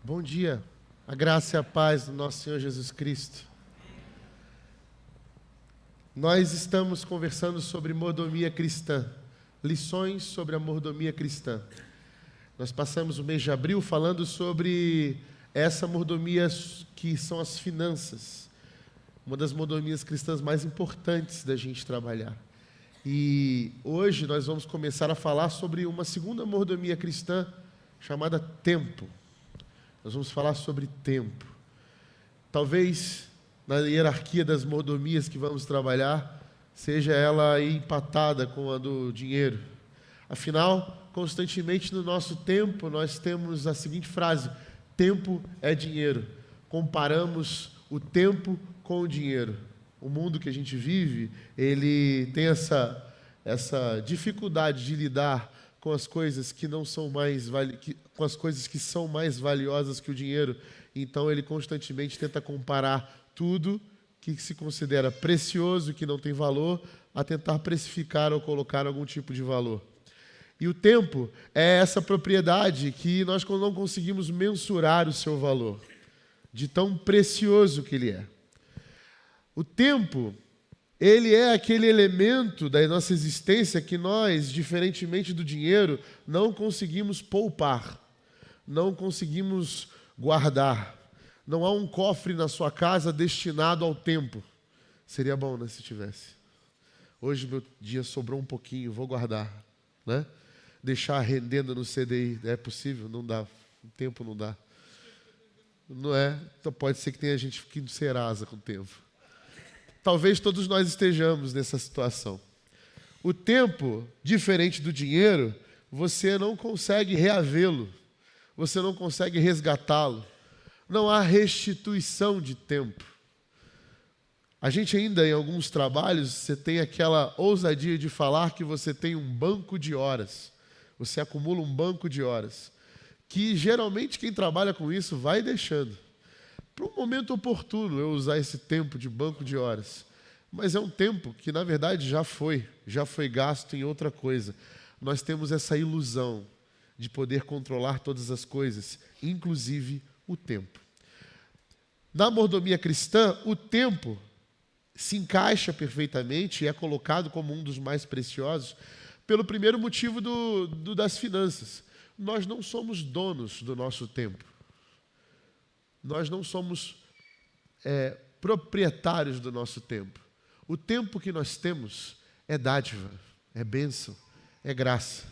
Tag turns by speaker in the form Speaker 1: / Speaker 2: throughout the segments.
Speaker 1: Bom dia, a graça e a paz do nosso Senhor Jesus Cristo. Nós estamos conversando sobre mordomia cristã, lições sobre a mordomia cristã. Nós passamos o mês de abril falando sobre essa mordomia que são as finanças, uma das mordomias cristãs mais importantes da gente trabalhar. E hoje nós vamos começar a falar sobre uma segunda mordomia cristã chamada tempo. Nós vamos falar sobre tempo. Talvez na hierarquia das mordomias que vamos trabalhar, seja ela aí empatada com a do dinheiro. Afinal, constantemente no nosso tempo, nós temos a seguinte frase: tempo é dinheiro. Comparamos o tempo com o dinheiro. O mundo que a gente vive, ele tem essa dificuldade de lidar com as coisas que não são com as coisas que são mais valiosas que o dinheiro. Então ele constantemente tenta comparar tudo que se considera precioso, que não tem valor, a tentar precificar ou colocar algum tipo de valor. E o tempo é essa propriedade que nós não conseguimos mensurar o seu valor, de tão precioso que ele é. O tempo, ele é aquele elemento da nossa existência que nós, diferentemente do dinheiro, não conseguimos poupar, não conseguimos guardar. Não há um cofre na sua casa destinado ao tempo. Seria bom, né, se tivesse. Hoje meu dia sobrou um pouquinho, vou guardar, né? Deixar rendendo no CDI, é possível? Não dá, o tempo não dá. Não é? Então pode ser que tenha gente que no Serasa com o tempo. Talvez todos nós estejamos nessa situação. O tempo, diferente do dinheiro, você não consegue reavê-lo, você não consegue resgatá-lo. Não há restituição de tempo. A gente ainda, em alguns trabalhos, você tem aquela ousadia de falar que você tem um banco de horas. Você acumula um banco de horas, que geralmente quem trabalha com isso vai deixando. Para um momento oportuno eu usar esse tempo de banco de horas. Mas é um tempo que, na verdade, já foi gasto em outra coisa. Nós temos essa ilusão de poder controlar todas as coisas, inclusive o tempo. Na mordomia cristã, o tempo se encaixa perfeitamente e é colocado como um dos mais preciosos pelo primeiro motivo das finanças. Nós não somos donos do nosso tempo. Nós não somos proprietários do nosso tempo. O tempo que nós temos é dádiva, é bênção, é graça.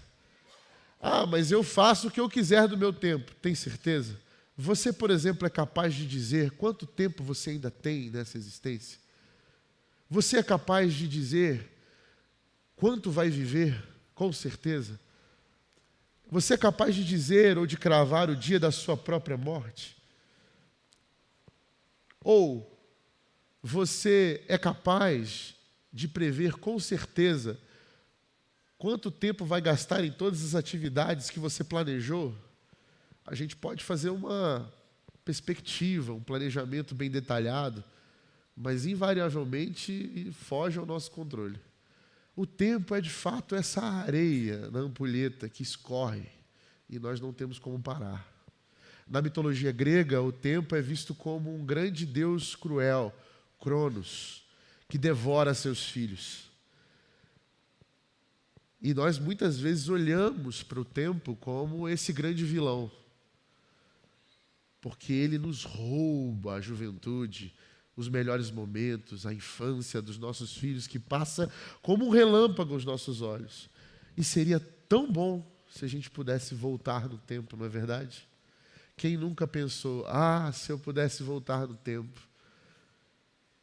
Speaker 1: Ah, mas eu faço o que eu quiser do meu tempo. Tem certeza? Você, por exemplo, é capaz de dizer quanto tempo você ainda tem nessa existência? Você é capaz de dizer quanto vai viver? Com certeza. Você é capaz de dizer ou de cravar o dia da sua própria morte? Ou você é capaz de prever com certeza quanto tempo vai gastar em todas as atividades que você planejou? A gente pode fazer uma perspectiva, um planejamento bem detalhado, mas invariavelmente foge ao nosso controle. O tempo é de fato essa areia na ampulheta que escorre e nós não temos como parar. Na mitologia grega, o tempo é visto como um grande deus cruel, Cronos, que devora seus filhos. E nós muitas vezes olhamos para o tempo como esse grande vilão, porque ele nos rouba a juventude, os melhores momentos, a infância dos nossos filhos, que passa como um relâmpago aos nossos olhos. E seria tão bom se a gente pudesse voltar no tempo, não é verdade? Quem nunca pensou, se eu pudesse voltar no tempo?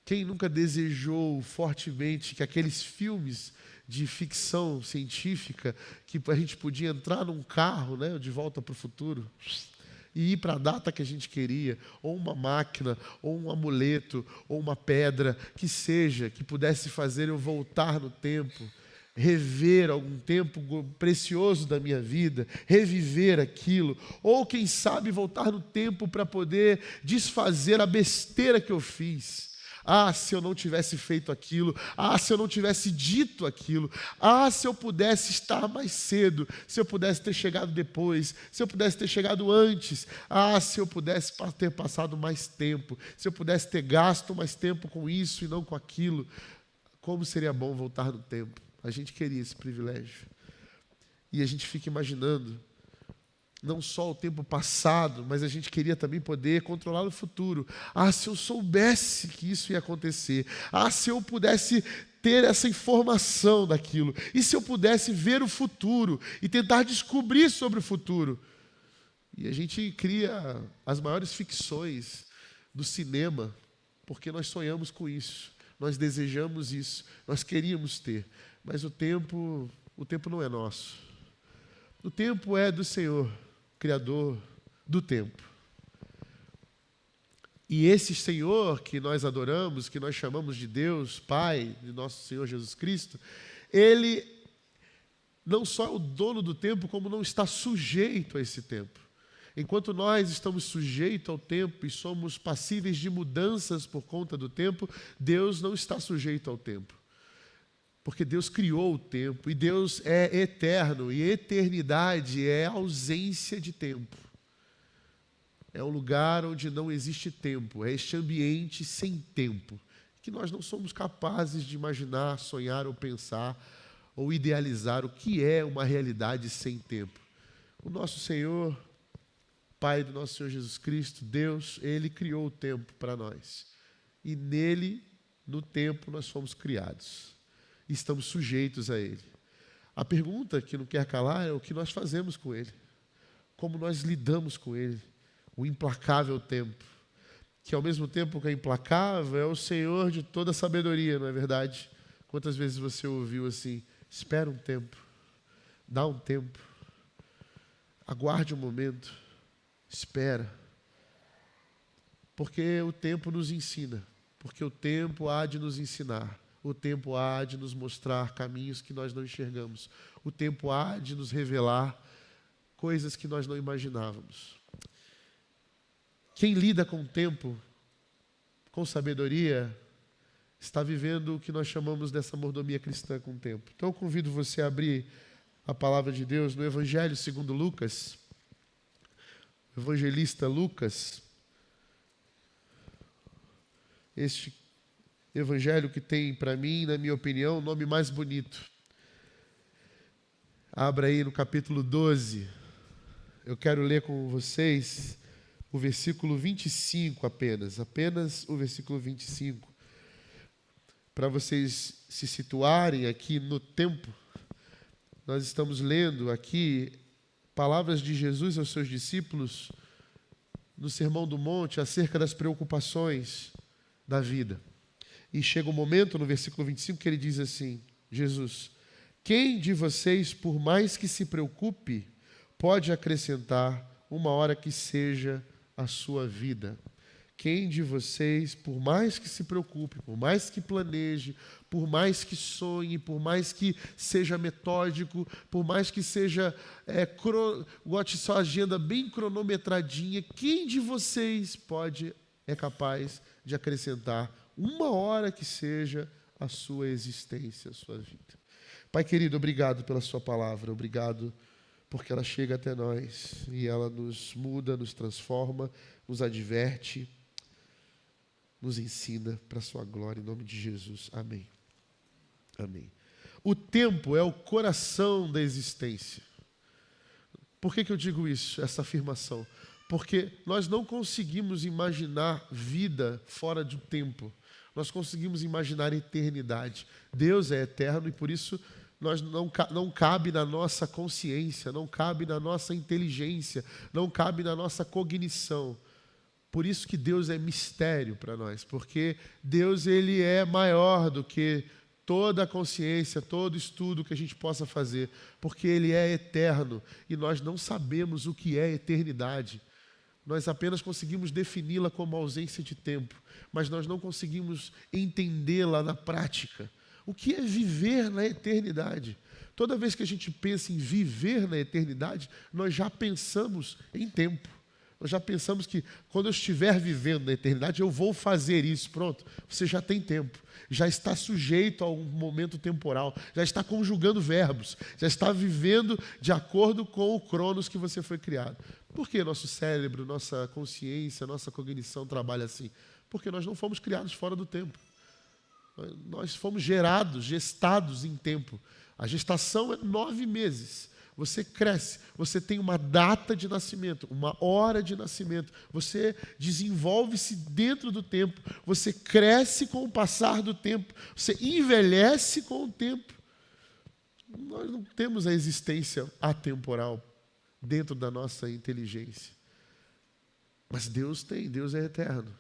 Speaker 1: Quem nunca desejou fortemente que aqueles filmes de ficção científica, que a gente podia entrar num carro, né, de volta para o futuro, e ir para a data que a gente queria, ou uma máquina, ou um amuleto, ou uma pedra, que seja, que pudesse fazer eu voltar no tempo, rever algum tempo precioso da minha vida, reviver aquilo, ou quem sabe voltar no tempo para poder desfazer a besteira que eu fiz, Ah, se eu não tivesse feito aquilo. Ah, se eu não tivesse dito aquilo. Ah, se eu pudesse estar mais cedo. Se eu pudesse ter chegado depois. Se eu pudesse ter chegado antes. Ah, se eu pudesse ter passado mais tempo. Se eu pudesse ter gasto mais tempo com isso e não com aquilo. Como seria bom voltar no tempo. A gente queria esse privilégio. E a gente fica imaginando não só o tempo passado, mas a gente queria também poder controlar o futuro. Ah, se eu soubesse que isso ia acontecer. Ah, se eu pudesse ter essa informação daquilo. E se eu pudesse ver o futuro e tentar descobrir sobre o futuro. E a gente cria as maiores ficções do cinema, porque nós sonhamos com isso. Nós desejamos isso. Nós queríamos ter. Mas o tempo não é nosso. O tempo é do Senhor. Criador do tempo. E esse Senhor que nós adoramos, que nós chamamos de Deus, Pai, de nosso Senhor Jesus Cristo, Ele não só é o dono do tempo, como não está sujeito a esse tempo. Enquanto nós estamos sujeitos ao tempo e somos passíveis de mudanças por conta do tempo, Deus não está sujeito ao tempo. Porque Deus criou o tempo, e Deus é eterno, e eternidade é ausência de tempo. É um lugar onde não existe tempo, é este ambiente sem tempo, que nós não somos capazes de imaginar, sonhar ou pensar, ou idealizar o que é uma realidade sem tempo. O nosso Senhor, Pai do nosso Senhor Jesus Cristo, Deus, Ele criou o tempo para nós. E nele, no tempo, nós fomos criados. Estamos sujeitos a Ele. A pergunta que não quer calar é o que nós fazemos com Ele. Como nós lidamos com Ele. O implacável tempo. Que ao mesmo tempo que é implacável, é o Senhor de toda a sabedoria, não é verdade? Quantas vezes você ouviu assim, espera um tempo, dá um tempo, aguarde um momento, espera. Porque o tempo nos ensina. Porque o tempo há de nos ensinar. O tempo há de nos mostrar caminhos que nós não enxergamos. O tempo há de nos revelar coisas que nós não imaginávamos. Quem lida com o tempo, com sabedoria, está vivendo o que nós chamamos dessa mordomia cristã com o tempo. Então eu convido você a abrir a palavra de Deus no Evangelho segundo Lucas. O evangelista Lucas, este evangelho que tem, para mim, na minha opinião, o nome mais bonito. Abra aí no capítulo 12. Eu quero ler com vocês o versículo 25 apenas o versículo 25. Para vocês se situarem aqui no tempo, nós estamos lendo aqui palavras de Jesus aos seus discípulos no Sermão do Monte acerca das preocupações da vida. E chega um momento, no versículo 25, que ele diz assim, Jesus, quem de vocês, por mais que se preocupe, pode acrescentar uma hora que seja a sua vida? Quem de vocês, por mais que se preocupe, por mais que planeje, por mais que sonhe, por mais que seja metódico, por mais que seja, bote sua agenda bem cronometradinha, quem de vocês é capaz de acrescentar uma hora que seja a sua existência, a sua vida? Pai querido, obrigado pela sua palavra, obrigado porque ela chega até nós e ela nos muda, nos transforma, nos adverte, nos ensina para a sua glória, em nome de Jesus. Amém. Amém. O tempo é o coração da existência. Por que eu digo isso, essa afirmação? Porque nós não conseguimos imaginar vida fora do tempo. Nós conseguimos imaginar eternidade. Deus é eterno e por isso não cabe na nossa consciência, não cabe na nossa inteligência, não cabe na nossa cognição. Por isso que Deus é mistério para nós, porque Deus ele é maior do que toda a consciência, todo estudo que a gente possa fazer, porque Ele é eterno e nós não sabemos o que é eternidade. Nós apenas conseguimos defini-la como ausência de tempo, mas nós não conseguimos entendê-la na prática. O que é viver na eternidade? Toda vez que a gente pensa em viver na eternidade, nós já pensamos em tempo. Nós já pensamos que quando eu estiver vivendo na eternidade, eu vou fazer isso. Pronto, você já tem tempo. Já está sujeito a um momento temporal. Já está conjugando verbos. Já está vivendo de acordo com o cronos que você foi criado. Por que nosso cérebro, nossa consciência, nossa cognição trabalha assim? Porque nós não fomos criados fora do tempo. Nós fomos gerados, gestados em tempo. A gestação é 9 meses. Você cresce, você tem uma data de nascimento, uma hora de nascimento. Você desenvolve-se dentro do tempo. Você cresce com o passar do tempo. Você envelhece com o tempo. Nós não temos a existência atemporal dentro da nossa inteligência. Mas Deus tem, Deus é eterno.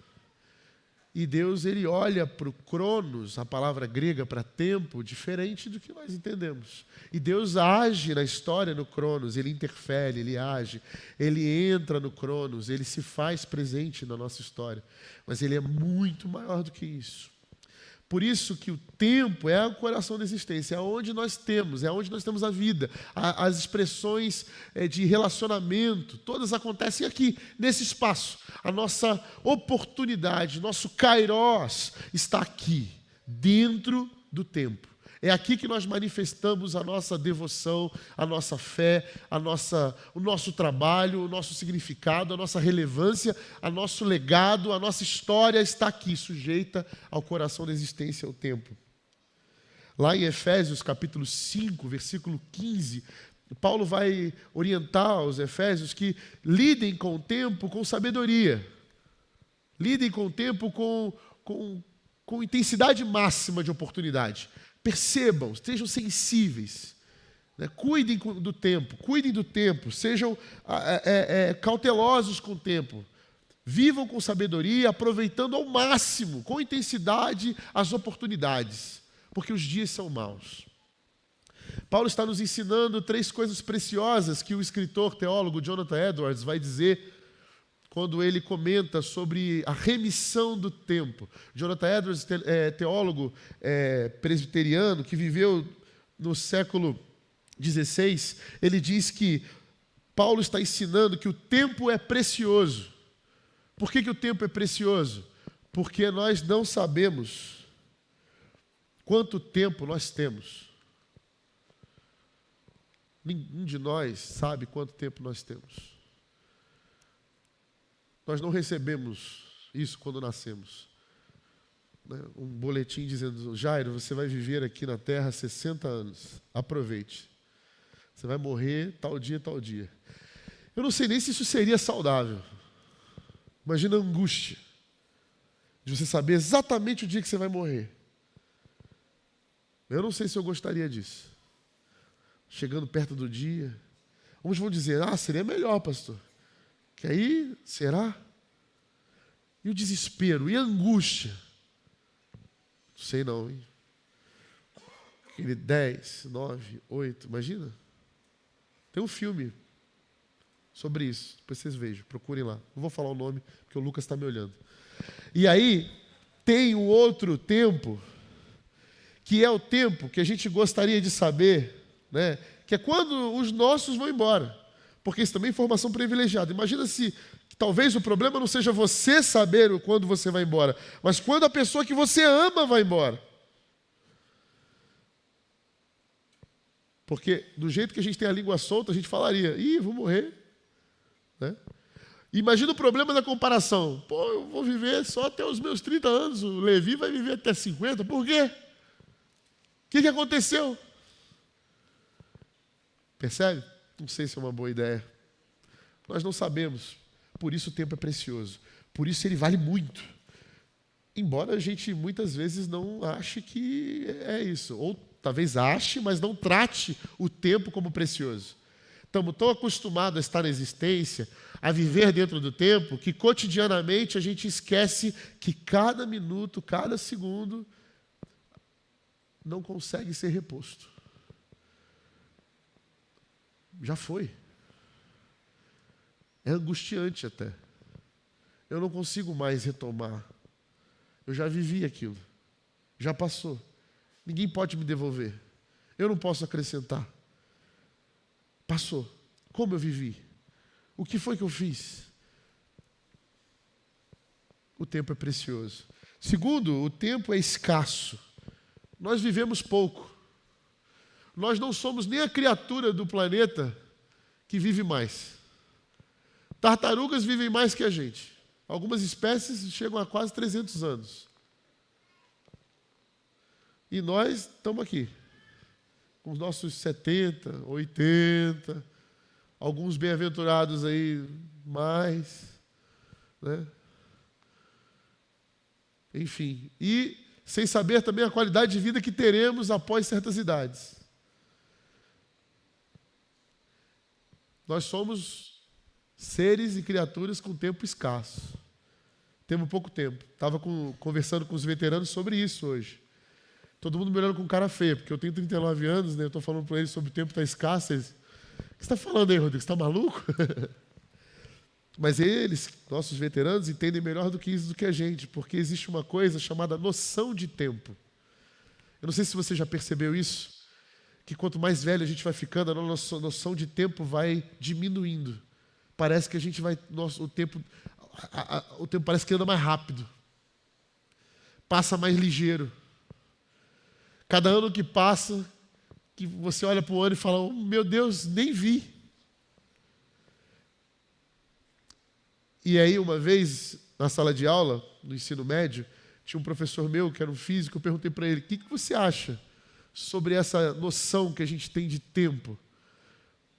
Speaker 1: E Deus, ele olha para o cronos, a palavra grega para tempo, diferente do que nós entendemos. E Deus age na história no cronos, ele interfere, ele age, ele entra no cronos, ele se faz presente na nossa história. Mas ele é muito maior do que isso. Por isso que o tempo é o coração da existência, é onde nós temos, é onde nós temos a vida. As expressões de relacionamento, todas acontecem aqui, nesse espaço. A nossa oportunidade, nosso kairós está aqui, dentro do tempo. É aqui que nós manifestamos a nossa devoção, a nossa fé, o nosso trabalho, o nosso significado, a nossa relevância, o nosso legado, a nossa história está aqui, sujeita ao coração da existência, ao tempo. Lá em Efésios capítulo 5, versículo 15, Paulo vai orientar os efésios que lidem com o tempo com sabedoria. Lidem com o tempo com intensidade máxima de oportunidade. Percebam, estejam sensíveis, né? Cuidem do tempo, sejam cautelosos com o tempo, vivam com sabedoria, aproveitando ao máximo, com intensidade, as oportunidades, porque os dias são maus. Paulo está nos ensinando 3 coisas preciosas que o escritor, teólogo Jonathan Edwards vai dizer quando ele comenta sobre a remissão do tempo. Jonathan Edwards, teólogo presbiteriano, que viveu no século XVI, ele diz que Paulo está ensinando que o tempo é precioso. Por que o tempo é precioso? Porque nós não sabemos quanto tempo nós temos. Nenhum de nós sabe quanto tempo nós temos. Nós não recebemos isso quando nascemos. Um boletim dizendo: Jairo, você vai viver aqui na terra 60 anos. Aproveite. Você vai morrer tal dia, tal dia. Eu não sei nem se isso seria saudável. Imagina a angústia de você saber exatamente o dia que você vai morrer. Eu não sei se eu gostaria disso. Chegando perto do dia. Uns vão dizer: seria melhor, pastor. Que aí, será? E o desespero, e a angústia? Não sei não, hein? Aquele 10, 9, 8, imagina? Tem um filme sobre isso, depois vocês vejam, procurem lá. Não vou falar o nome, porque o Lucas está me olhando. E aí, tem um outro tempo, que é o tempo que a gente gostaria de saber, né? Que é quando os nossos vão embora. Porque isso também é informação privilegiada. Imagina se talvez o problema não seja você saber quando você vai embora, mas quando a pessoa que você ama vai embora. Porque do jeito que a gente tem a língua solta, a gente falaria: vou morrer. Né? Imagina o problema da comparação. Eu vou viver só até os meus 30 anos, o Levi vai viver até 50. Por quê? O que aconteceu? Percebe? Não sei se é uma boa ideia. Nós não sabemos. Por isso o tempo é precioso. Por isso ele vale muito. Embora a gente muitas vezes não ache que é isso. Ou talvez ache, mas não trate o tempo como precioso. Estamos tão acostumados a estar na existência, a viver dentro do tempo, que cotidianamente a gente esquece que cada minuto, cada segundo não consegue ser reposto. Já foi. É angustiante até. Eu não consigo mais retomar. Eu já vivi aquilo. Já passou. Ninguém pode me devolver. Eu não posso acrescentar. Passou. Como eu vivi? O que foi que eu fiz? o tempo é precioso. Segundo, o tempo é escasso. Nós vivemos pouco. Nós não somos nem a criatura do planeta que vive mais. Tartarugas vivem mais que a gente. Algumas espécies chegam a quase 300 anos. E nós estamos aqui, com os nossos 70, 80, alguns bem-aventurados aí mais, né? Enfim, e sem saber também a qualidade de vida que teremos após certas idades. Nós somos seres e criaturas com tempo escasso. Temos pouco tempo. Estava conversando com os veteranos sobre isso hoje. Todo mundo me olhando com cara feia, porque eu tenho 39 anos, né? Eu estou falando para eles sobre o tempo estar escasso. Eles, o que você está falando aí, Rodrigo? Você está maluco? Mas eles, nossos veteranos, entendem melhor do que isso do que a gente, porque existe uma coisa chamada noção de tempo. Eu não sei se você já percebeu isso, que quanto mais velho a gente vai ficando, a nossa noção de tempo vai diminuindo. Parece que a gente vai... o tempo parece que anda mais rápido. Passa mais ligeiro. Cada ano que passa, que você olha para o ano e fala, oh, meu Deus, nem vi. E aí, uma vez, na sala de aula, no ensino médio, tinha um professor meu, que era um físico, eu perguntei para ele, o que você acha sobre essa noção que a gente tem de tempo?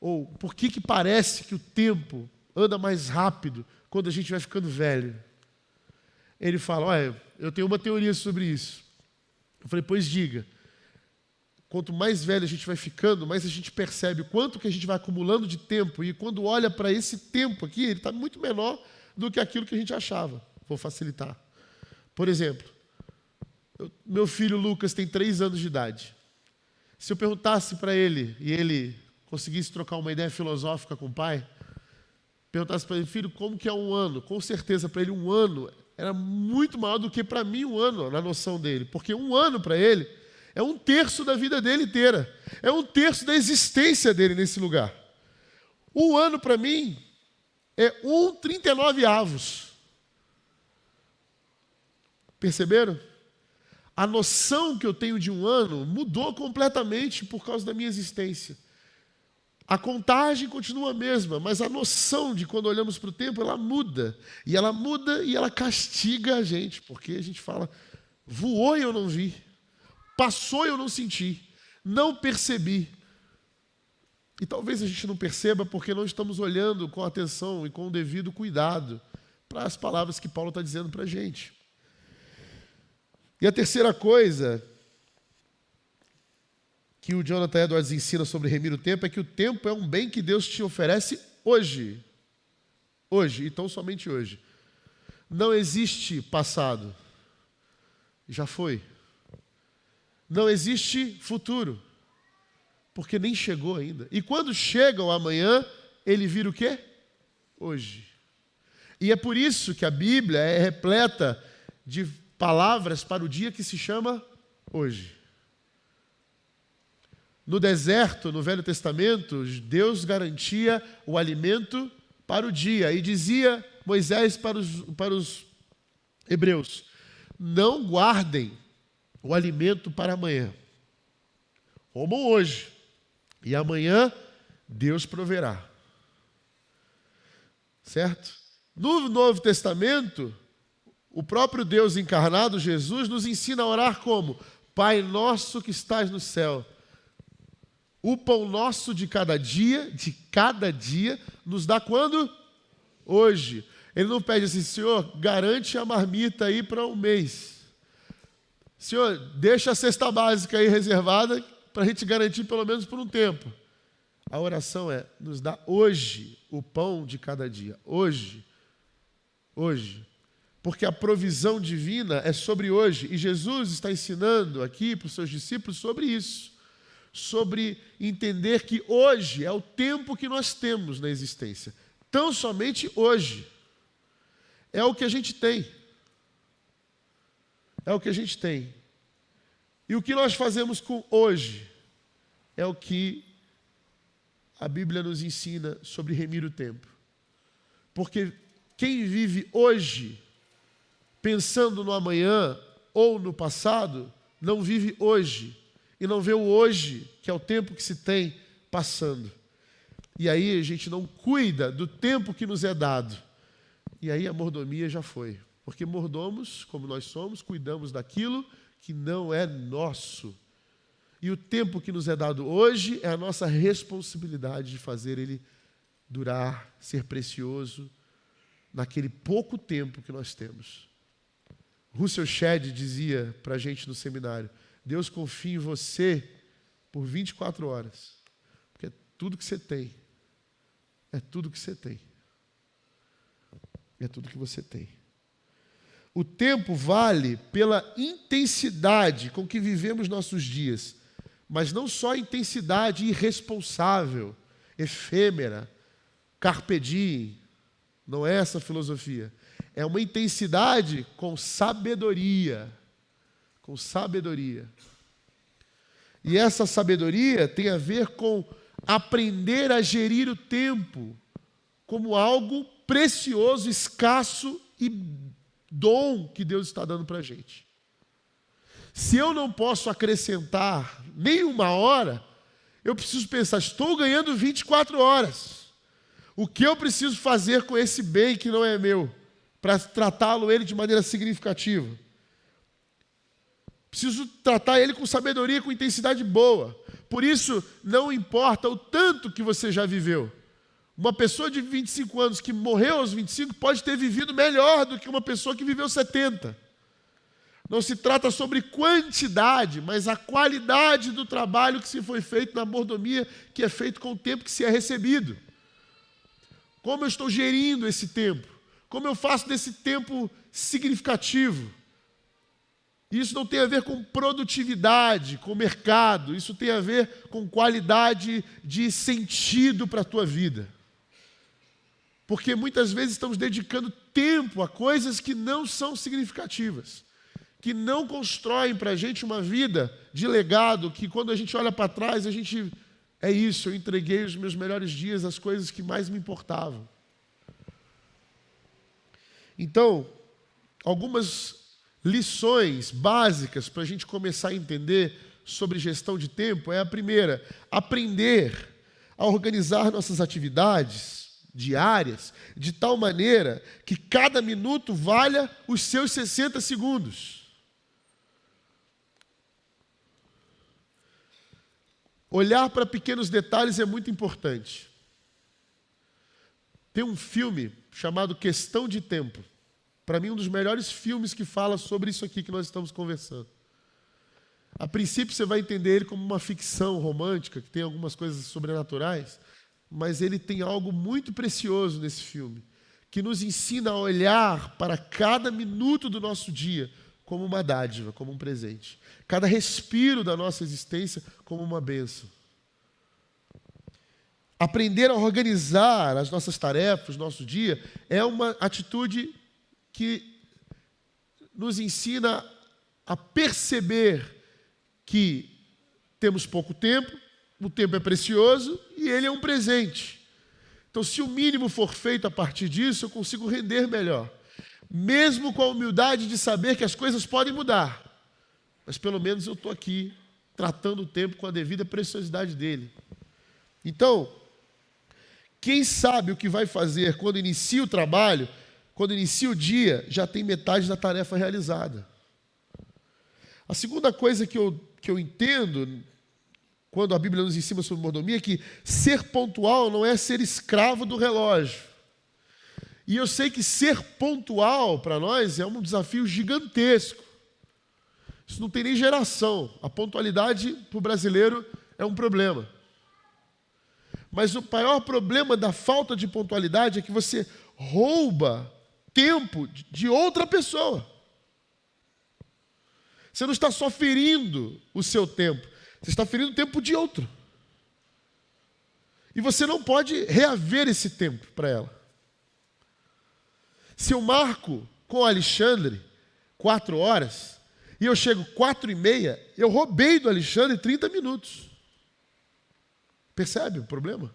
Speaker 1: Ou por que parece que o tempo anda mais rápido quando a gente vai ficando velho? Ele fala, olha, eu tenho uma teoria sobre isso. Eu falei, pois diga. Quanto mais velho a gente vai ficando, mais a gente percebe o quanto que a gente vai acumulando de tempo. E quando olha para esse tempo aqui, ele está muito menor do que aquilo que a gente achava. Vou facilitar. Por exemplo, meu filho Lucas tem 3 anos de idade. Se eu perguntasse para ele, e ele conseguisse trocar uma ideia filosófica com o pai, perguntasse para ele, filho, como que é um ano? Com certeza, para ele, um ano era muito maior do que para mim um ano, na noção dele. Porque um ano para ele é 1/3 da vida dele inteira. É 1/3 da existência dele nesse lugar. Um ano para mim é 1/39. Perceberam? A noção que eu tenho de um ano mudou completamente por causa da minha existência. A contagem continua a mesma, mas a noção de quando olhamos para o tempo, ela muda. E ela muda e ela castiga a gente, porque a gente fala, voou e eu não vi. Passou e eu não senti. Não percebi. E talvez a gente não perceba porque não estamos olhando com atenção e com o devido cuidado para as palavras que Paulo está dizendo para a gente. E a terceira coisa que o Jonathan Edwards ensina sobre remir o tempo é que o tempo é um bem que Deus te oferece hoje. Hoje, e tão somente hoje. Não existe passado. Já foi. Não existe futuro, porque nem chegou ainda. E quando chega o amanhã, ele vira o quê? Hoje. E é por isso que a Bíblia é repleta de palavras para o dia que se chama hoje. No deserto, no Velho Testamento, Deus garantia o alimento para o dia. E dizia Moisés para os hebreus, não guardem o alimento para amanhã. Comam hoje. E amanhã Deus proverá. Certo? No Novo Testamento, o próprio Deus encarnado, Jesus, nos ensina a orar como? Pai nosso que estás no céu. O pão nosso de cada dia, nos dá quando? Hoje. Ele não pede assim, Senhor, garante a marmita aí para um mês. Senhor, deixa a cesta básica aí reservada para a gente garantir pelo menos por um tempo. A oração é, nos dá hoje o pão de cada dia. Hoje. Hoje. Porque a provisão divina é sobre hoje. E Jesus está ensinando aqui para os seus discípulos sobre isso. Sobre entender que hoje é o tempo que nós temos na existência. Tão somente hoje. É o que a gente tem. É o que a gente tem. E o que nós fazemos com hoje é o que a Bíblia nos ensina sobre remir o tempo. Porque quem vive hoje pensando no amanhã ou no passado, não vive hoje. E não vê o hoje, que é o tempo que se tem, passando. E aí a gente não cuida do tempo que nos é dado. E aí a mordomia já foi. Porque mordomos, como nós somos, cuidamos daquilo que não é nosso. E o tempo que nos é dado hoje é a nossa responsabilidade de fazer ele durar, ser precioso, naquele pouco tempo que nós temos. Russell Shedd dizia para a gente no seminário: Deus confia em você por 24 horas, porque é tudo que você tem. É tudo que você tem. É tudo que você tem. O tempo vale pela intensidade com que vivemos nossos dias, mas não só intensidade irresponsável, efêmera, carpe diem. Não é essa a filosofia. É uma intensidade com sabedoria. Com sabedoria. E essa sabedoria tem a ver com aprender a gerir o tempo como algo precioso, escasso e dom que Deus está dando para a gente. Se eu não posso acrescentar nem uma hora, eu preciso pensar: estou ganhando 24 horas. O que eu preciso fazer com esse bem que não é meu, para tratá-lo ele de maneira significativa? Preciso tratar ele com sabedoria, com intensidade boa. Por isso, não importa o tanto que você já viveu. Uma pessoa de 25 anos que morreu aos 25 pode ter vivido melhor do que uma pessoa que viveu 70. Não se trata sobre quantidade, mas a qualidade do trabalho que se foi feito na mordomia, que é feito com o tempo que se é recebido. Como eu estou gerindo esse tempo? Como eu faço desse tempo significativo? Isso não tem a ver com produtividade, com mercado. Isso tem a ver com qualidade de sentido para a tua vida. Porque muitas vezes estamos dedicando tempo a coisas que não são significativas, que não constroem para a gente uma vida de legado, que quando a gente olha para trás, a gente... É isso, eu entreguei os meus melhores dias às coisas que mais me importavam. Então, algumas lições básicas para a gente começar a entender sobre gestão de tempo é a primeira: aprender a organizar nossas atividades diárias de tal maneira que cada minuto valha os seus 60 segundos. Olhar para pequenos detalhes é muito importante. Tem um filme chamado Questão de Tempo. Para mim, um dos melhores filmes que fala sobre isso aqui que nós estamos conversando. A princípio, você vai entender ele como uma ficção romântica, que tem algumas coisas sobrenaturais, mas ele tem algo muito precioso nesse filme, que nos ensina a olhar para cada minuto do nosso dia como uma dádiva, como um presente. Cada respiro da nossa existência como uma bênção. Aprender a organizar as nossas tarefas, nosso dia, é uma atitude que nos ensina a perceber que temos pouco tempo, o tempo é precioso e ele é um presente. Então, se o mínimo for feito a partir disso, eu consigo render melhor. Mesmo com a humildade de saber que as coisas podem mudar. Mas pelo menos eu estou aqui tratando o tempo com a devida preciosidade dele. Então, quem sabe o que vai fazer quando inicia o trabalho, quando inicia o dia, já tem metade da tarefa realizada. A segunda coisa que eu entendo, quando a Bíblia nos ensina sobre mordomia, é que ser pontual não é ser escravo do relógio. E eu sei que ser pontual para nós é um desafio gigantesco. Isso não tem nem geração. A pontualidade para o brasileiro é um problema. Mas o maior problema da falta de pontualidade é que você rouba tempo de outra pessoa. Você não está só ferindo o seu tempo, você está ferindo o tempo de outro. E você não pode reaver esse tempo para ela. Se eu marco com o Alexandre 4 horas e eu chego 4:30, eu roubei do Alexandre 30 minutos. Percebe o problema?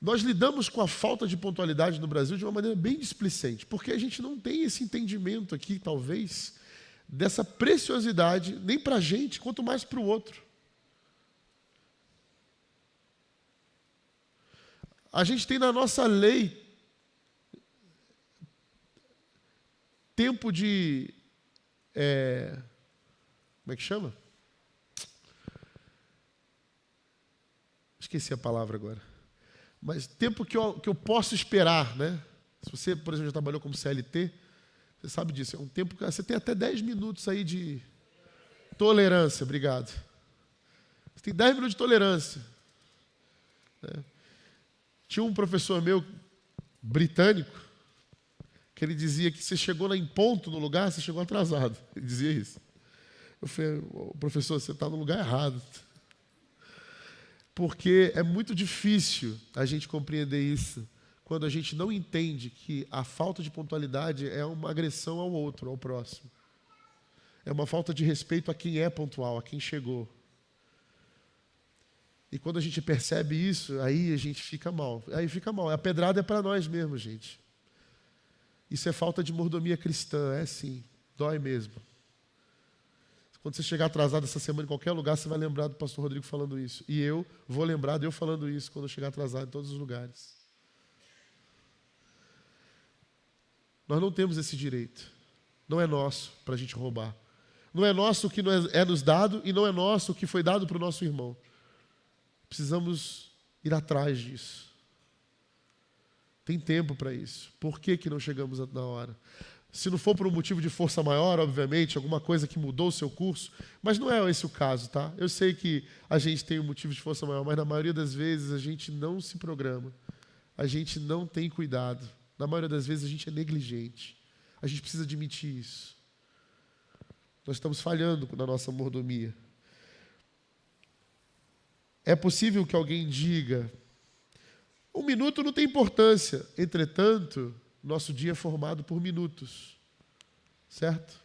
Speaker 1: Nós lidamos com a falta de pontualidade no Brasil de uma maneira bem displicente, porque a gente não tem esse entendimento aqui, talvez, dessa preciosidade, nem para a gente, quanto mais para o outro. A gente tem na nossa lei tempo de... como é que chama? Esqueci a palavra agora. Mas tempo que eu posso esperar, né? Se você, por exemplo, já trabalhou como CLT, você sabe disso. É um tempo que você tem até 10 minutos aí de tolerância. Obrigado. Você tem 10 minutos de tolerância. Né? Tinha um professor meu, britânico, que ele dizia que você chegou em ponto no lugar, você chegou atrasado. Ele dizia isso. Eu falei, professor, você está no lugar errado. Porque é muito difícil a gente compreender isso quando a gente não entende que a falta de pontualidade é uma agressão ao outro, ao próximo. É uma falta de respeito a quem é pontual, a quem chegou. E quando a gente percebe isso, aí a gente fica mal. Aí fica mal. A pedrada é para nós mesmos, gente. Isso é falta de mordomia cristã, é sim. Dói mesmo. Quando você chegar atrasado essa semana em qualquer lugar, você vai lembrar do pastor Rodrigo falando isso. E eu vou lembrar de eu falando isso quando eu chegar atrasado em todos os lugares. Nós não temos esse direito. Não é nosso para a gente roubar. Não é nosso o que é nos dado e não é nosso o que foi dado para o nosso irmão. Precisamos ir atrás disso. Tem tempo para isso. Por que não chegamos na hora? Se não for por um motivo de força maior, obviamente, alguma coisa que mudou o seu curso, mas não é esse o caso, tá? Eu sei que a gente tem um motivo de força maior, mas na maioria das vezes a gente não se programa. A gente não tem cuidado. Na maioria das vezes a gente é negligente. A gente precisa admitir isso. Nós estamos falhando na nossa mordomia. É possível que alguém diga: 1 minuto não tem importância. Entretanto, nosso dia é formado por minutos. Certo?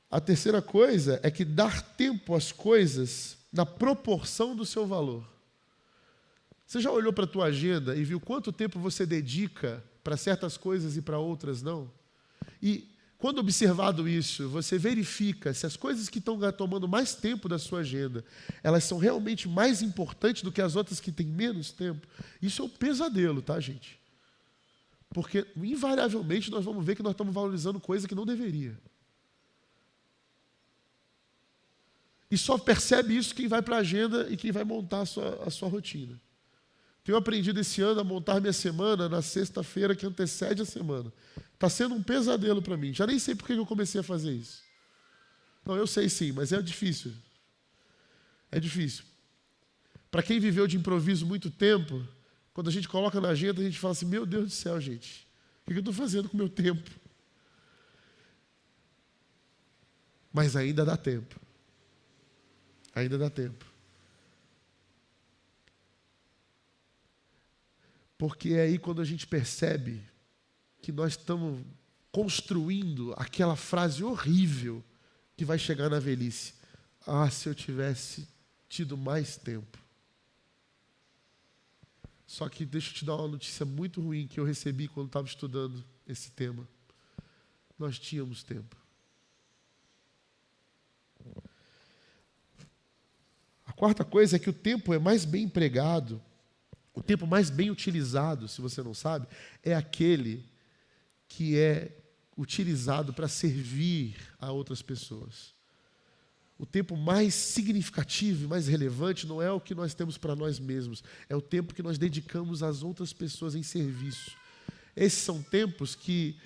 Speaker 1: A terceira coisa é que dar tempo às coisas na proporção do seu valor. Você já olhou para a tua agenda e viu quanto tempo você dedica para certas coisas e para outras não? E quando observado isso, você verifica se as coisas que estão tomando mais tempo da sua agenda, elas são realmente mais importantes do que as outras que têm menos tempo. Isso é um pesadelo, tá, gente? Porque, invariavelmente, nós vamos ver que nós estamos valorizando coisa que não deveria. E só percebe isso quem vai para a agenda e quem vai montar a sua rotina. Tenho aprendido esse ano a montar minha semana na sexta-feira que antecede a semana. Está sendo um pesadelo para mim. Já nem sei por que eu comecei a fazer isso. Não, eu sei sim, mas é difícil. É difícil. Para quem viveu de improviso muito tempo, quando a gente coloca na agenda, a gente fala assim: meu Deus do céu, gente, o que eu estou fazendo com o meu tempo? Mas ainda dá tempo. Ainda dá tempo. Porque é aí quando a gente percebe que nós estamos construindo aquela frase horrível que vai chegar na velhice. Ah, se eu tivesse tido mais tempo. Só que deixa eu te dar uma notícia muito ruim que eu recebi quando estava estudando esse tema. Nós tínhamos tempo. A quarta coisa é que o tempo é mais bem empregado, o tempo mais bem utilizado, se você não sabe, é aquele que é utilizado para servir a outras pessoas. O tempo mais significativo e mais relevante não é o que nós temos para nós mesmos, é o tempo que nós dedicamos às outras pessoas em serviço. Esses são tempos que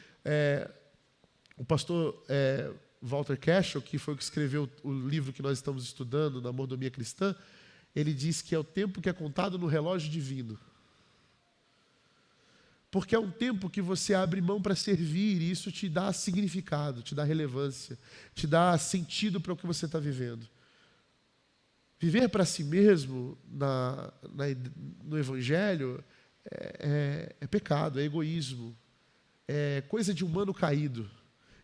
Speaker 1: o pastor Walter Cashel, que foi o que escreveu o livro que nós estamos estudando, na Mordomia Cristã, ele diz que é o tempo que é contado no relógio divino. Porque é um tempo que você abre mão para servir e isso te dá significado, te dá relevância, te dá sentido para o que você está vivendo. Viver para si mesmo no Evangelho é pecado, é egoísmo, é coisa de humano caído,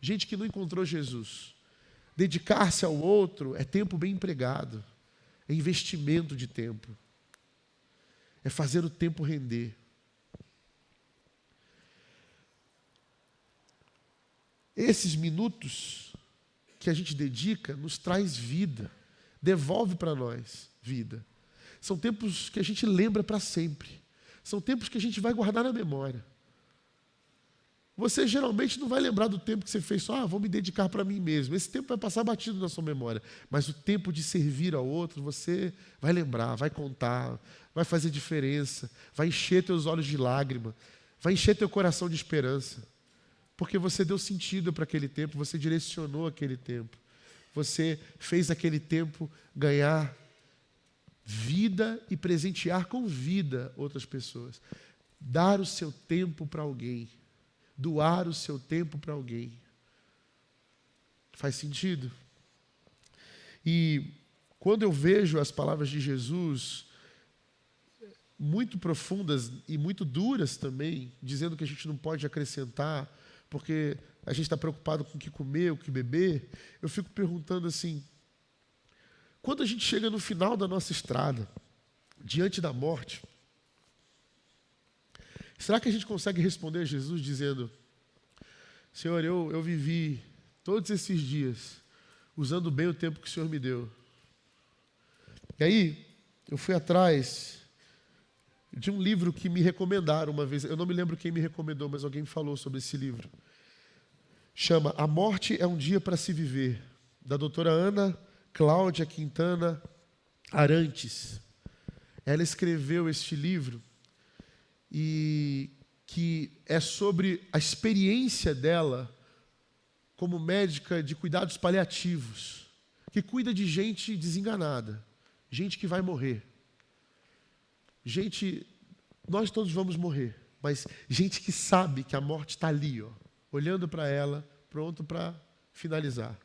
Speaker 1: gente que não encontrou Jesus. Dedicar-se ao outro é tempo bem empregado, é investimento de tempo. é fazer o tempo render. Esses minutos que a gente dedica nos traz vida, devolve para nós vida. São tempos que a gente lembra para sempre. São tempos que a gente vai guardar na memória. Você geralmente não vai lembrar do tempo que você fez só, vou me dedicar para mim mesmo. Esse tempo vai passar batido na sua memória. Mas o tempo de servir ao outro, você vai lembrar, vai contar, vai fazer diferença, vai encher teus olhos de lágrima, vai encher teu coração de esperança. Porque você deu sentido para aquele tempo, você direcionou aquele tempo. Você fez aquele tempo ganhar vida e presentear com vida outras pessoas. Dar o seu tempo para alguém. Doar o seu tempo para alguém. Faz sentido? E quando eu vejo as palavras de Jesus, muito profundas e muito duras também, dizendo que a gente não pode acrescentar, porque a gente está preocupado com o que comer, o que beber, eu fico perguntando assim, quando a gente chega no final da nossa estrada, diante da morte, será que a gente consegue responder a Jesus dizendo, Senhor, eu vivi todos esses dias usando bem o tempo que o Senhor me deu. E aí, eu fui atrás de um livro que me recomendaram uma vez. Eu não me lembro quem me recomendou, mas alguém falou sobre esse livro. Chama A Morte é um Dia para se Viver, da doutora Ana Cláudia Quintana Arantes. Ela escreveu este livro e que é sobre a experiência dela como médica de cuidados paliativos, que cuida de gente desenganada, gente que vai morrer. Gente, nós todos vamos morrer, mas gente que sabe que a morte está ali, olhando para ela, pronto para finalizar.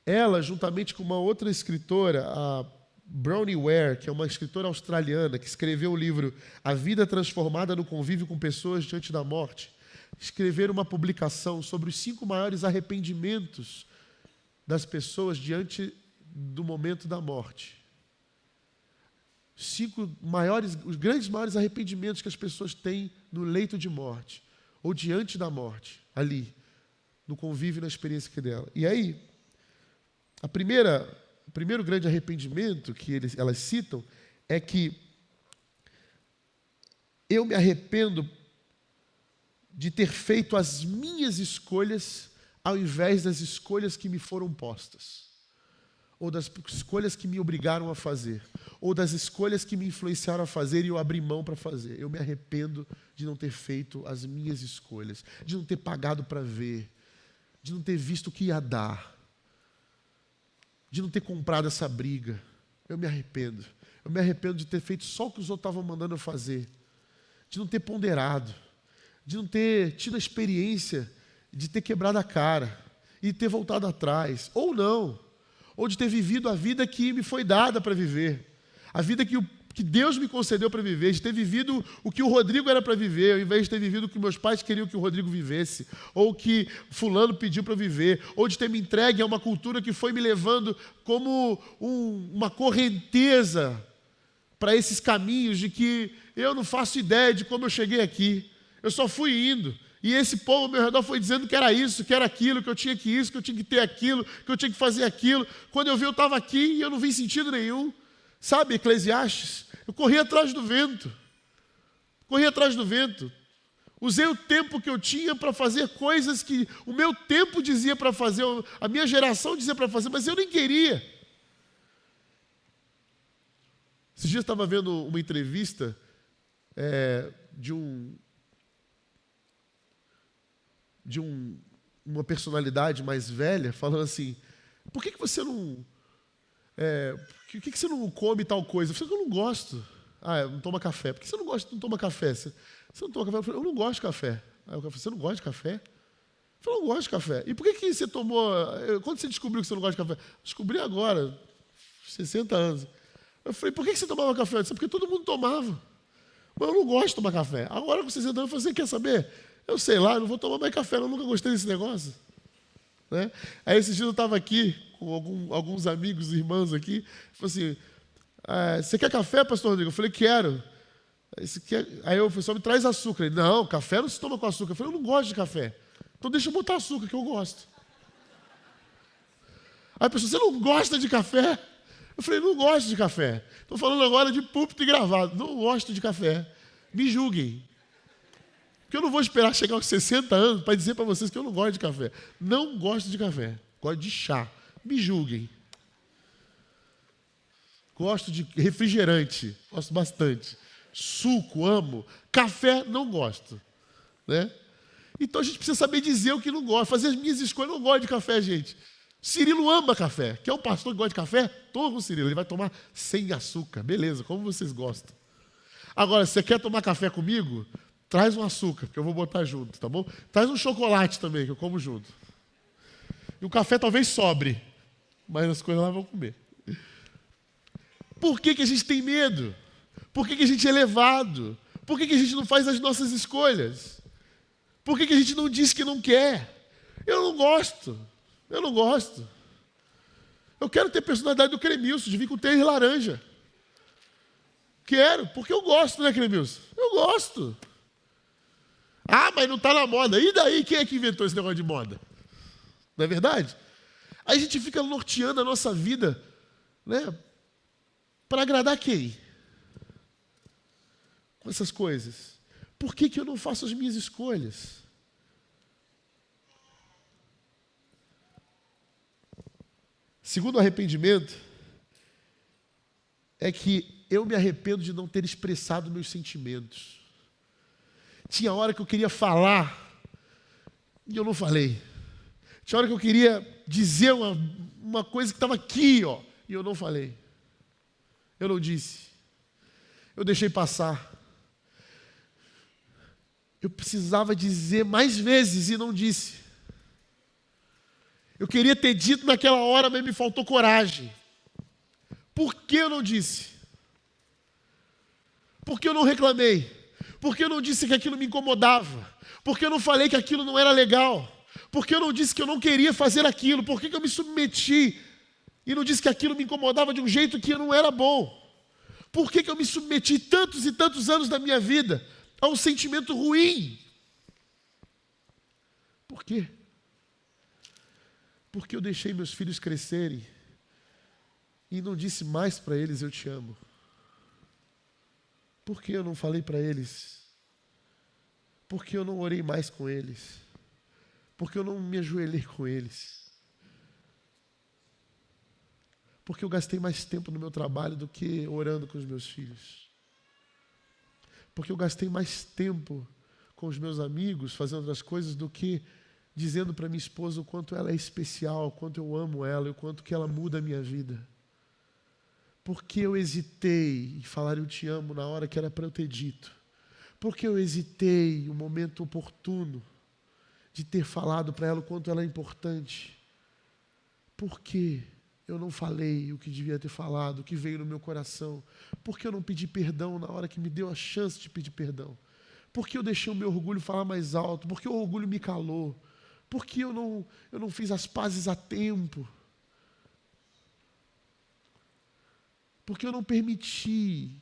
Speaker 1: Ela, juntamente com uma outra escritora, a Bronnie Ware, que é uma escritora australiana, que escreveu o livro A Vida Transformada no Convívio com Pessoas Diante da Morte, escreveram uma publicação sobre os 5 maiores arrependimentos das pessoas diante do momento da morte. Os grandes maiores arrependimentos que as pessoas têm no leito de morte, ou diante da morte, ali, no convívio e na experiência dela. E aí, o primeiro grande arrependimento que elas citam é que eu me arrependo de ter feito as minhas escolhas ao invés das escolhas que me foram postas, ou das escolhas que me obrigaram a fazer, ou das escolhas que me influenciaram a fazer e eu abri mão para fazer. Eu me arrependo de não ter feito as minhas escolhas, de não ter pagado para ver, de não ter visto o que ia dar, de não ter comprado essa briga. Eu me arrependo. Eu me arrependo de ter feito só o que os outros estavam mandando eu fazer, de não ter ponderado, de não ter tido a experiência de ter quebrado a cara e ter voltado atrás, ou não, ou de ter vivido a vida que me foi dada para viver, a vida que Deus me concedeu para viver, de ter vivido o que o Rodrigo era para viver, ao invés de ter vivido o que meus pais queriam que o Rodrigo vivesse, ou que fulano pediu para viver, ou de ter me entregue a uma cultura que foi me levando como uma correnteza para esses caminhos de que eu não faço ideia de como eu cheguei aqui, eu só fui indo. E esse povo ao meu redor foi dizendo que era isso, que era aquilo, que eu tinha que isso, que eu tinha que ter aquilo, que eu tinha que fazer aquilo. Quando eu vi, eu estava aqui e eu não vi sentido nenhum. Sabe, Eclesiastes? Eu corri atrás do vento. Corri atrás do vento. Usei o tempo que eu tinha para fazer coisas que o meu tempo dizia para fazer, a minha geração dizia para fazer, mas eu nem queria. Esses dias eu estava vendo uma entrevista de uma personalidade mais velha, falando assim, por que você não... por que você não come tal coisa? Eu falei, eu não gosto. Eu não tomo café. Por que você não toma café? Você não toma café? Eu falei, eu não gosto de café. Aí eu falei, você não gosta de café? Eu falei, eu não gosto de café. E por que você tomou... Quando você descobriu que você não gosta de café? Descobri agora, 60 anos. Eu falei, por que você tomava café? Eu disse, porque todo mundo tomava. Mas eu não gosto de tomar café. Agora com 60 anos, eu falei, você quer saber? Eu sei lá, eu não vou tomar mais café, eu nunca gostei desse negócio. Né? Aí esses dias eu estava aqui com alguns amigos, irmãos aqui, falei assim, Você quer café, pastor Rodrigo? Eu falei, quero. Aí eu falei, só me traz açúcar. Ele, não, café não se toma com açúcar. Eu falei, eu não gosto de café. Então deixa eu botar açúcar, que eu gosto. Aí a pessoa, você não gosta de café? Eu falei, não gosto de café. Estou falando agora de púlpito e gravado. Não gosto de café. Me julguem. Porque eu não vou esperar chegar aos 60 anos para dizer para vocês que eu não gosto de café. Não gosto de café. Gosto de chá. Me julguem. Gosto de refrigerante. Gosto bastante. Suco, amo. Café, não gosto. Né? Então a gente precisa saber dizer o que não gosta. Fazer as minhas escolhas. Eu não gosto de café, gente. Cirilo ama café. Quer um pastor que gosta de café? Toma com o Cirilo. Ele vai tomar sem açúcar. Beleza, como vocês gostam. Agora, se você quer tomar café comigo, traz um açúcar, que eu vou botar junto, tá bom? Traz um chocolate também, que eu como junto. E o café talvez sobre, mas as coisas lá vão comer. Por que a gente tem medo? Por que a gente é levado? Por que a gente não faz as nossas escolhas? Por que a gente não diz que não quer? Eu não gosto. Eu não gosto. Eu quero ter a personalidade do Cremilson, de vir com tênis laranja. Quero, porque eu gosto, né, Cremilson? Eu gosto. Ah, mas não está na moda. E daí, quem é que inventou esse negócio de moda? Não é verdade? Aí a gente fica norteando a nossa vida, né? Para agradar quem? Com essas coisas. Por que eu não faço as minhas escolhas? Segundo arrependimento, é que eu me arrependo de não ter expressado meus sentimentos. Tinha hora que eu queria falar e eu não falei. Tinha hora que eu queria dizer uma coisa que estava aqui, ó, e eu não falei. Eu não disse. Eu deixei passar. Eu precisava dizer mais vezes e não disse. Eu queria ter dito naquela hora, mas me faltou coragem. Por que eu não disse? Por que eu não reclamei? Por que eu não disse que aquilo me incomodava? Por que eu não falei que aquilo não era legal? Por que eu não disse que eu não queria fazer aquilo? Por que eu me submeti e não disse que aquilo me incomodava de um jeito que não era bom? Por que eu me submeti tantos e tantos anos da minha vida a um sentimento ruim? Por quê? Porque eu deixei meus filhos crescerem e não disse mais para eles, eu te amo. Por que eu não falei para eles? Por que eu não orei mais com eles? Por que eu não me ajoelhei com eles? Porque eu gastei mais tempo no meu trabalho do que orando com os meus filhos. Porque eu gastei mais tempo com os meus amigos fazendo outras coisas do que dizendo para minha esposa o quanto ela é especial, o quanto eu amo ela e o quanto que ela muda a minha vida. Porque eu hesitei em falar eu te amo na hora que era para eu ter dito. Porque eu hesitei no momento oportuno de ter falado para ela o quanto ela é importante. Porque eu não falei o que devia ter falado, o que veio no meu coração. Porque eu não pedi perdão na hora que me deu a chance de pedir perdão. Porque eu deixei o meu orgulho falar mais alto. Porque o orgulho me calou. Porque eu não fiz as pazes a tempo. Porque eu não permiti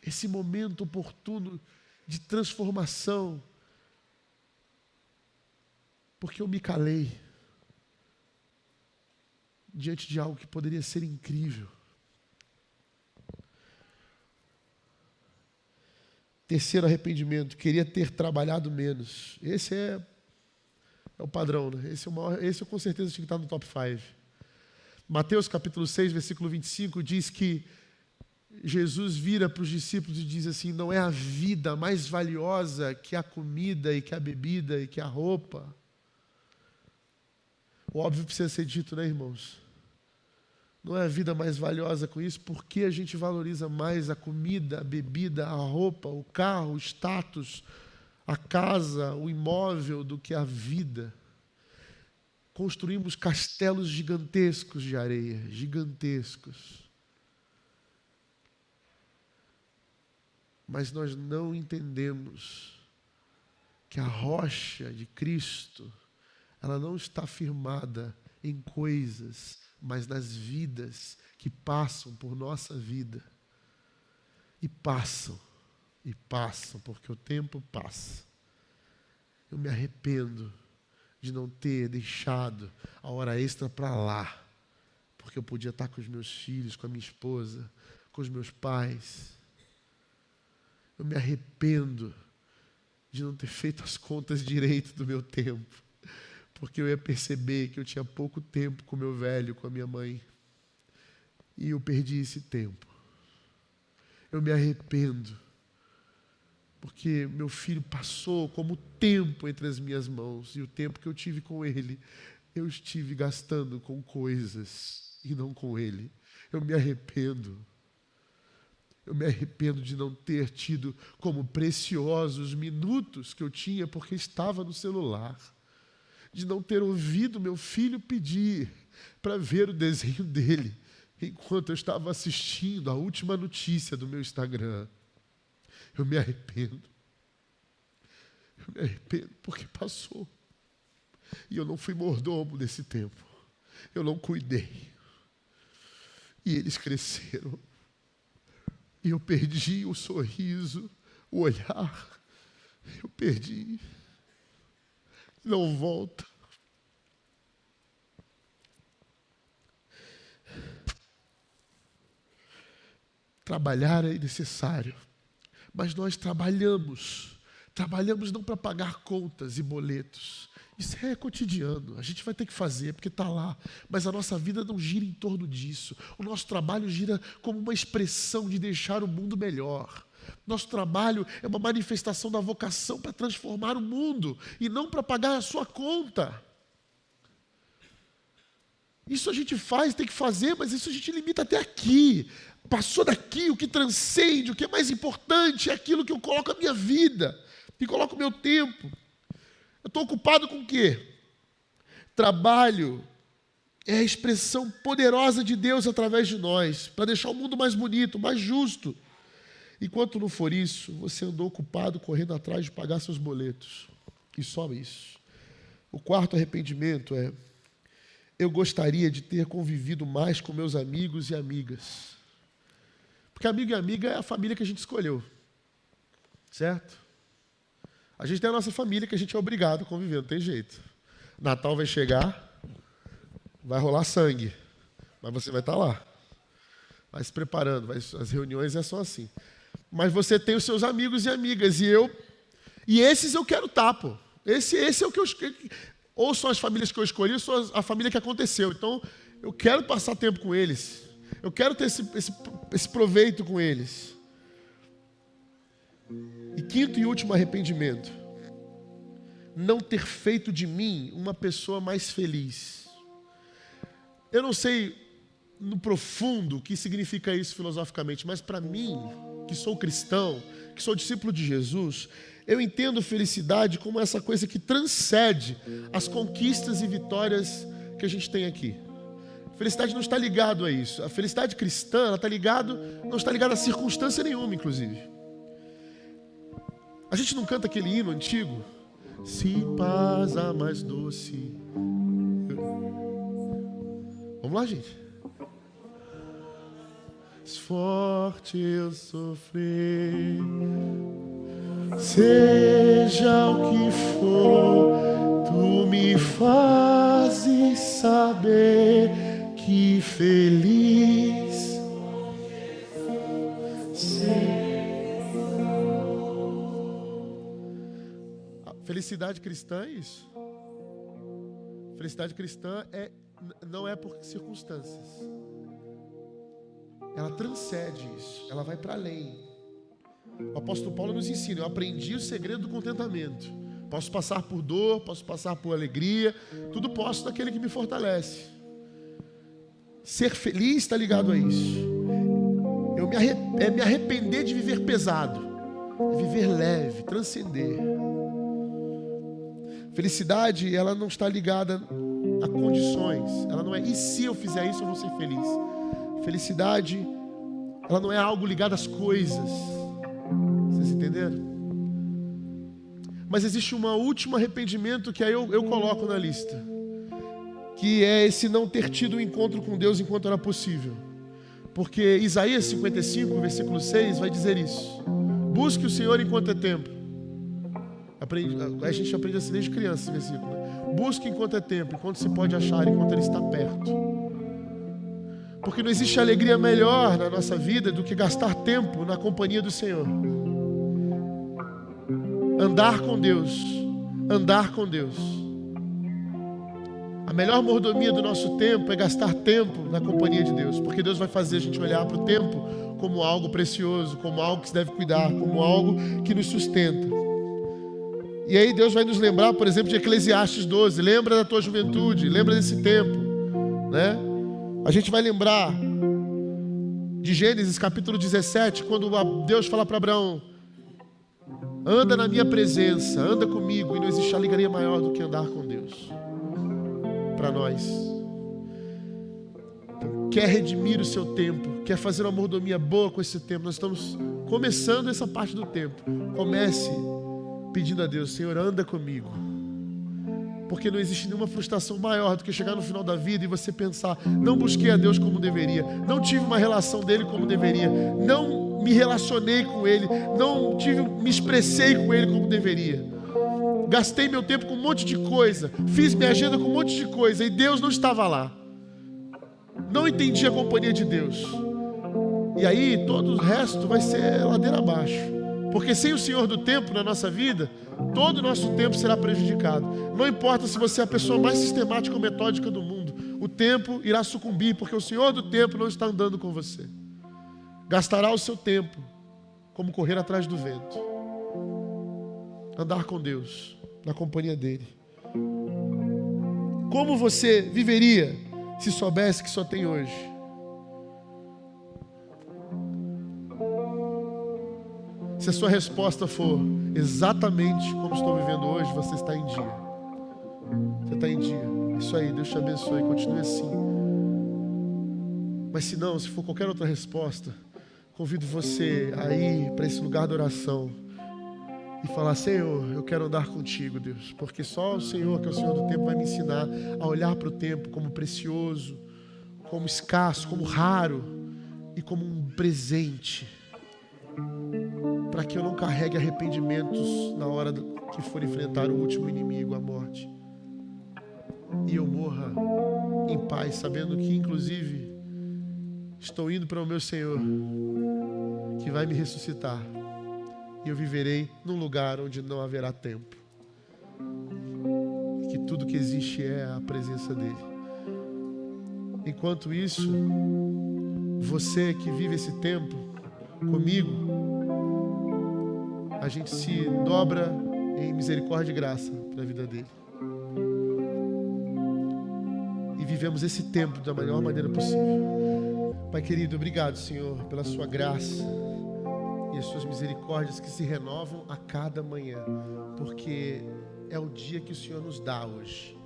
Speaker 1: esse momento oportuno de transformação. Porque eu me calei diante de algo que poderia ser incrível. Terceiro arrependimento, queria ter trabalhado menos. Esse é o padrão, né? Esse eu com certeza tinha que estar no top 5. Mateus capítulo 6, versículo 25, diz que Jesus vira para os discípulos e diz assim, não é a vida mais valiosa que a comida e que a bebida e que a roupa. O óbvio precisa ser dito, né, irmãos? Não é a vida mais valiosa com isso, porque a gente valoriza mais a comida, a bebida, a roupa, o carro, o status, a casa, o imóvel, do que a vida. Construímos castelos gigantescos de areia, gigantescos. Mas nós não entendemos que a rocha de Cristo, ela não está firmada em coisas mas nas vidas que passam por nossa vida. E passam, porque o tempo passa. Eu me arrependo de não ter deixado a hora extra para lá, porque eu podia estar com os meus filhos, com a minha esposa, com os meus pais. Eu me arrependo de não ter feito as contas direito do meu tempo, porque eu ia perceber que eu tinha pouco tempo com o meu velho, com a minha mãe, e eu perdi esse tempo. Eu me arrependo, porque meu filho passou como tempo entre as minhas mãos, e o tempo que eu tive com ele, eu estive gastando com coisas e não com ele. Eu me arrependo. Eu me arrependo de não ter tido como preciosos minutos que eu tinha porque estava no celular. De não ter ouvido meu filho pedir para ver o desenho dele enquanto eu estava assistindo a última notícia do meu Instagram. Eu me arrependo. Eu me arrependo porque passou. E eu não fui mordomo desse tempo. Eu não cuidei. E eles cresceram. E eu perdi o sorriso, o olhar. Eu perdi. Não volta. Trabalhar é necessário. Mas nós trabalhamos. Trabalhamos não para pagar contas e boletos. Isso é cotidiano, a gente vai ter que fazer porque está lá, mas a nossa vida não gira em torno disso. O nosso trabalho gira como uma expressão de deixar o mundo melhor. Nosso trabalho é uma manifestação da vocação para transformar o mundo e não para pagar a sua conta. Isso a gente faz, tem que fazer, mas isso a gente limita até aqui. Passou daqui, o que transcende, o que é mais importante é aquilo que eu coloco a minha vida, que coloco o meu tempo. Eu estou ocupado com o quê? Trabalho é a expressão poderosa de Deus através de nós, para deixar o mundo mais bonito, mais justo. Enquanto não for isso, você andou ocupado correndo atrás de pagar seus boletos. E só isso. O quarto arrependimento é: eu gostaria de ter convivido mais com meus amigos e amigas. Porque amigo e amiga é a família que a gente escolheu. Certo? A gente tem a nossa família que a gente é obrigado a conviver, não tem jeito. Natal vai chegar, vai rolar sangue, mas você vai estar lá. Vai se preparando, as reuniões é só assim. Mas você tem os seus amigos e amigas, e esses eu quero estar, pô. Esse é o que eu escolhi. Ou são as famílias que eu escolhi, ou são a família que aconteceu. Então, eu quero passar tempo com eles. Eu quero ter esse proveito com eles. E quinto e último arrependimento: não ter feito de mim uma pessoa mais feliz. Eu não sei no profundo o que significa isso filosoficamente, mas para mim, que sou cristão, que sou discípulo de Jesus, eu entendo felicidade como essa coisa que transcende as conquistas e vitórias que a gente tem aqui. A felicidade não está ligada a isso. A felicidade cristã, ela não está ligada a circunstância nenhuma, inclusive. A gente não canta aquele hino antigo? Se paz a mais doce. Vamos lá, gente. Forte eu sofrer, seja o que for, tu me fazes saber que feliz felicidade cristã é isso. Felicidade cristã não é por circunstâncias. Ela transcende isso. Ela vai para além. O apóstolo Paulo nos ensina: eu aprendi o segredo do contentamento. Posso passar por dor, posso passar por alegria, tudo posso naquele que me fortalece. Ser feliz está ligado a isso. Me arrepender de viver pesado, viver leve, transcender. Felicidade, ela não está ligada a condições. Ela não é, e se eu fizer isso eu vou ser feliz. Felicidade, ela não é algo ligado às coisas. Vocês entenderam? Mas existe um último arrependimento que aí eu coloco na lista, que é esse não ter tido um encontro com Deus enquanto era possível. Porque Isaías 55, versículo 6, vai dizer isso. Busque o Senhor enquanto é tempo. A gente aprende assim desde criança esse versículo. Busque enquanto é tempo, enquanto se pode achar, enquanto Ele está perto. Porque não existe alegria melhor na nossa vida do que gastar tempo na companhia do Senhor. Andar com Deus. Andar com Deus. A melhor mordomia do nosso tempo é gastar tempo na companhia de Deus. Porque Deus vai fazer a gente olhar para o tempo como algo precioso, como algo que se deve cuidar, como algo que nos sustenta. E aí Deus vai nos lembrar, por exemplo, de Eclesiastes 12. Lembra da tua juventude, lembra desse tempo, né? A gente vai lembrar de Gênesis capítulo 17, quando Deus fala para Abraão: anda na minha presença, anda comigo. E não existe alegria maior do que andar com Deus. Para nós. Então, quer redimir o seu tempo, quer fazer uma mordomia boa com esse tempo. Nós estamos começando essa parte do tempo. Comece pedindo a Deus: Senhor, anda comigo. Porque não existe nenhuma frustração maior do que chegar no final da vida e você pensar: não busquei a Deus como deveria, não tive uma relação dele como deveria, não me relacionei com ele, não me expressei com ele como deveria. Gastei meu tempo com um monte de coisa, fiz minha agenda com um monte de coisa e Deus não estava lá. Não entendi a companhia de Deus. E aí todo o resto vai ser ladeira abaixo. Porque sem o Senhor do tempo na nossa vida, todo o nosso tempo será prejudicado. Não importa se você é a pessoa mais sistemática ou metódica do mundo, o tempo irá sucumbir, porque o Senhor do tempo não está andando com você. Gastará o seu tempo como correr atrás do vento. Andar com Deus, na companhia dele. Como você viveria se soubesse que só tem hoje? Se a sua resposta for exatamente como estou vivendo hoje, você está em dia. Você está em dia. Isso aí, Deus te abençoe, continue assim. Mas se não, se for qualquer outra resposta, convido você a ir para esse lugar de oração e falar: Senhor, eu quero andar contigo, Deus. Porque só o Senhor, que é o Senhor do tempo, vai me ensinar a olhar para o tempo como precioso, como escasso, como raro e como um presente. Para que eu não carregue arrependimentos na hora que for enfrentar o último inimigo, a morte. E eu morra em paz, sabendo que, inclusive, estou indo para o meu Senhor, que vai me ressuscitar. E eu viverei num lugar onde não haverá tempo. Que tudo que existe é a presença dele. Enquanto isso, você que vive esse tempo comigo, a gente se dobra em misericórdia e graça para a vida dele. E vivemos esse tempo da melhor maneira possível. Pai querido, obrigado, Senhor, pela sua graça e as suas misericórdias que se renovam a cada manhã. Porque é o dia que o Senhor nos dá hoje.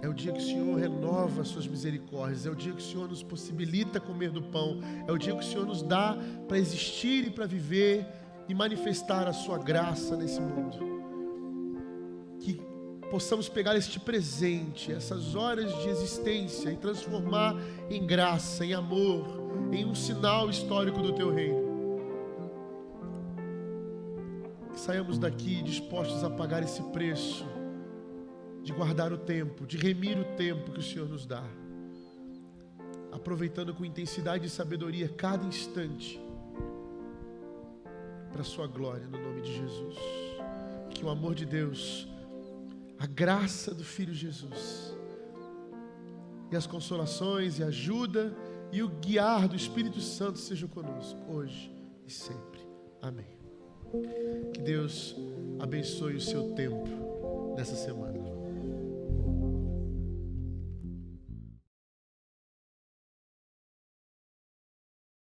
Speaker 1: É o dia que o Senhor renova as suas misericórdias. É o dia que o Senhor nos possibilita comer do pão. É o dia que o Senhor nos dá para existir e para viver e manifestar a sua graça nesse mundo. Que possamos pegar este presente, essas horas de existência e transformar em graça, em amor, em um sinal histórico do teu reino. Que saiamos daqui dispostos a pagar esse preço de guardar o tempo, de remir o tempo que o Senhor nos dá, aproveitando com intensidade e sabedoria cada instante para a sua glória, no nome de Jesus. Que o amor de Deus, a graça do Filho Jesus e as consolações e a ajuda e o guiar do Espírito Santo sejam conosco hoje e sempre. Amém. Que Deus abençoe o seu tempo nessa semana.